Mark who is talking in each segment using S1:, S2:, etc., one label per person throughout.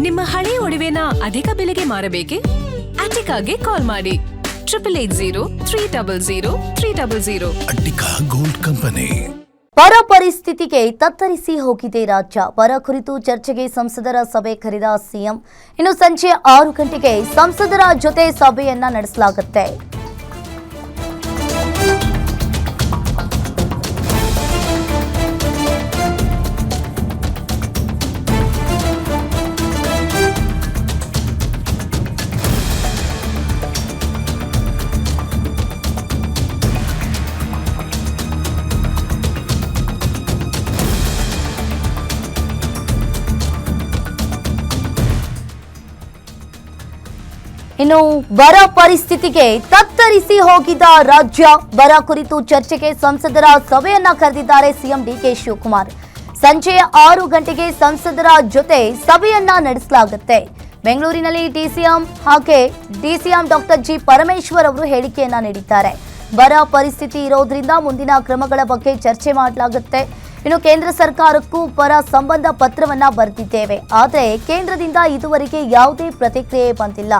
S1: ನಿಮ್ಮ ಹಳೆ ಒಡವೆನ ಅಧಿಕ ಬೆಲೆಗೆ ಮಾರಬೇಕೆ? ಅಟಿಕಾಗೆ ಕಾಲ್ ಮಾಡಿ 8803000300.
S2: Attica gold company.
S3: ಬರ ಪರಿಸ್ಥಿತಿಗೆ ತತ್ತರಿಸಿ ಹೋಗಿದೆ ರಾಜ್ಯ. ಬರ ಕುರಿತು ಚರ್ಚೆಗೆ ಸಂಸದರ ಸಭೆ ಕರೆದ ಸಿಎಂ. ಇನ್ನು ಸಂಜೆ 6 ಗಂಟೆಗೆ ಸಂಸದರ ಜೊತೆ ಸಭೆಯನ್ನ ನಡೆಸಲಾಗುತ್ತೆ. ಇನ್ನು ಬರ ಪರಿಸ್ಥಿತಿಗೆ ತತ್ತರಿಸಿ ಹೋಗಿದ್ದ ರಾಜ್ಯ. ಬರ ಕುರಿತು ಚರ್ಚೆಗೆ ಸಂಸದರ ಸಭೆಯನ್ನ ಕರೆದಿದ್ದಾರೆ ಸಿಎಂ ಡಿಕೆ ಶಿವಕುಮಾರ್. ಸಂಜೆ 6 ಗಂಟೆಗೆ ಸಂಸದರ ಜೊತೆ ಸಭೆಯನ್ನ ನಡೆಸಲಾಗುತ್ತೆ. ಬೆಂಗಳೂರಿನಲ್ಲಿ ಡಿಸಿಎಂ ಡಾಕ್ಟರ್ ಜಿ ಪರಮೇಶ್ವರ್ ಅವರು ಹೇಳಿಕೆಯನ್ನ ನೀಡಿದ್ದಾರೆ. ಬರ ಪರಿಸ್ಥಿತಿ ಇರೋದ್ರಿಂದ ಮುಂದಿನ ಕ್ರಮಗಳ ಬಗ್ಗೆ ಚರ್ಚೆ ಮಾಡಲಾಗುತ್ತೆ. ಇನ್ನು ಕೇಂದ್ರ ಸರ್ಕಾರಕ್ಕೂ ಪರ ಸಂಬಂಧ ಪತ್ರವನ್ನ ಬರೆದಿದ್ದೇವೆ. ಆದರೆ ಕೇಂದ್ರದಿಂದ ಇದುವರೆಗೆ ಯಾವುದೇ ಪ್ರತಿಕ್ರಿಯೆ ಬಂದಿಲ್ಲ.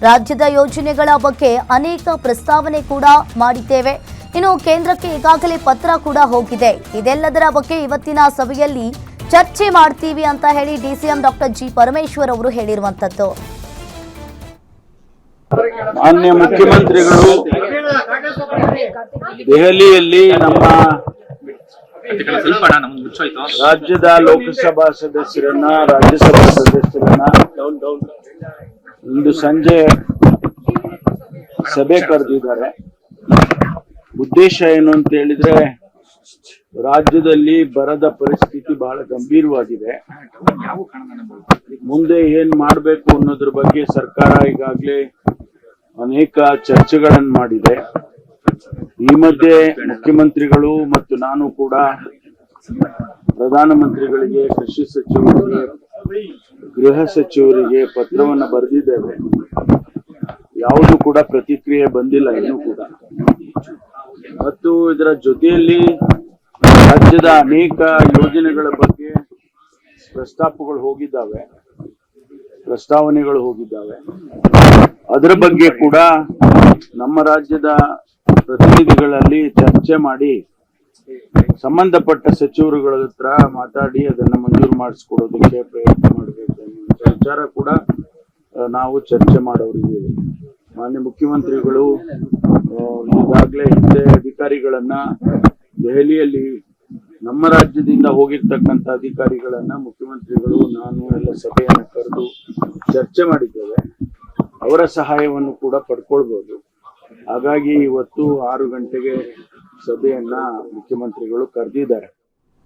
S3: ರಾಜ್ಯದ ಯೋಜನೆಗಳ ಬಗ್ಗೆ ಅನೇಕ ಪ್ರಸ್ತಾವನೆ ಕೂಡ ಮಾಡಿದ್ದೇವೆ. ಇನ್ನು ಕೇಂದ್ರಕ್ಕೆ ಈಗಾಗಲೇ ಪತ್ರ ಕೂಡ ಹೋಗಿದೆ. ಇದೆಲ್ಲದರ ಬಗ್ಗೆ ಇವತ್ತಿನ ಸಭೆಯಲ್ಲಿ ಚರ್ಚೆ ಮಾಡ್ತೀವಿ ಅಂತ ಹೇಳಿ ಡಿಸಿಎಂ ಡಾಕ್ಟರ್ ಜಿ ಪರಮೇಶ್ವರ್ ಅವರು ಹೇಳಿರುವಂತದ್ದು.
S4: ಮಾನ್ಯ ಮುಖ್ಯಮಂತ್ರಿಗಳು ದೆಹಲಿಯಲ್ಲಿ ನಮ್ಮ ರಾಜ್ಯದ ಲೋಕಸಭಾ ಸದಸ್ಯರನ್ನ ರಾಜ್ಯಸಭಾ ಸದಸ್ಯರನ್ನ ಇಂದು ಸಂಜೆ ಸಭೆ ಕರೆದಿದ್ದಾರೆ. ಉದ್ದೇಶ ಏನು ಅಂತ ಹೇಳಿದ್ರೆ, ರಾಜ್ಯದಲ್ಲಿ ಬರದ ಪರಿಸ್ಥಿತಿ ಬಹಳ ಗಂಭೀರವಾಗಿದೆ. ಮುಂದೆ ಏನ್ ಮಾಡ್ಬೇಕು ಅನ್ನೋದ್ರ ಬಗ್ಗೆ ಸರ್ಕಾರ ಈಗಾಗಲೇ ಅನೇಕ ಚರ್ಚೆಗಳನ್ನು ಮಾಡಿದೆ. ಈ ಮಧ್ಯೆ ಮುಖ್ಯಮಂತ್ರಿಗಳು ಮತ್ತು ನಾನು ಕೂಡ ಪ್ರಧಾನಮಂತ್ರಿಗಳಿಗೆ, ಕೃಷಿ ಸಚಿವರಿಗೆ, ಗೃಹ ಸಚಿವರಿಗೆ ಪತ್ರವನ್ನು ಬರೆದಿದ್ದೇವೆ. ಯಾವುದು ಕೂಡ ಪ್ರತಿಕ್ರಿಯೆ ಬಂದಿಲ್ಲ ಇನ್ನೂ ಕೂಡ. ಮತ್ತು ಇದರ ಜೊತೆಯಲ್ಲಿ ರಾಜ್ಯದ ಅನೇಕ ಯೋಜನೆಗಳ ಬಗ್ಗೆ ಪ್ರಸ್ತಾವನೆಗಳು ಹೋಗಿದ್ದಾವೆ. ಅದರ ಬಗ್ಗೆ ಕೂಡ ನಮ್ಮ ರಾಜ್ಯದ ಪ್ರತಿನಿಧಿಗಳಲ್ಲಿ ಚರ್ಚೆ ಮಾಡಿ ಸಂಬಂಧಪಟ್ಟ ಸಚಿವರುಗಳ ಹತ್ರ ಮಾತಾಡಿ ಅದನ್ನ ಮಂಜೂರು ಮಾಡಿಸ್ಕೊಡೋದಕ್ಕೆ ಪ್ರಯತ್ನ ಮಾಡಬೇಕು ಅನ್ನೋ ವಿಚಾರ ಕೂಡ ನಾವು ಚರ್ಚೆ ಮಾಡೋರಿದ್ದೀವಿ. ಮಾನ್ಯ ಮುಖ್ಯಮಂತ್ರಿಗಳು ಈಗಾಗಲೇ ಹಿಂದೆ ಅಧಿಕಾರಿಗಳನ್ನ ದೆಹಲಿಯಲ್ಲಿ ನಮ್ಮ ರಾಜ್ಯದಿಂದ ಹೋಗಿರ್ತಕ್ಕಂಥ ಅಧಿಕಾರಿಗಳನ್ನ ಮುಖ್ಯಮಂತ್ರಿಗಳು ನಾನು ಎಲ್ಲ ಸಭೆಯನ್ನು ಕರೆದು ಚರ್ಚೆ ಮಾಡಿದ್ದೇವೆ. ಅವರ ಸಹಾಯವನ್ನು ಕೂಡ ಪಡ್ಕೊಳ್ಬಹುದು. ಹಾಗಾಗಿ ಇವತ್ತು 6 ಗಂಟೆಗೆ ಸಭೆಯನ್ನ ಮುಖ್ಯಮಂತ್ರಿಗಳು ಕರೆದಿದ್ದಾರೆ.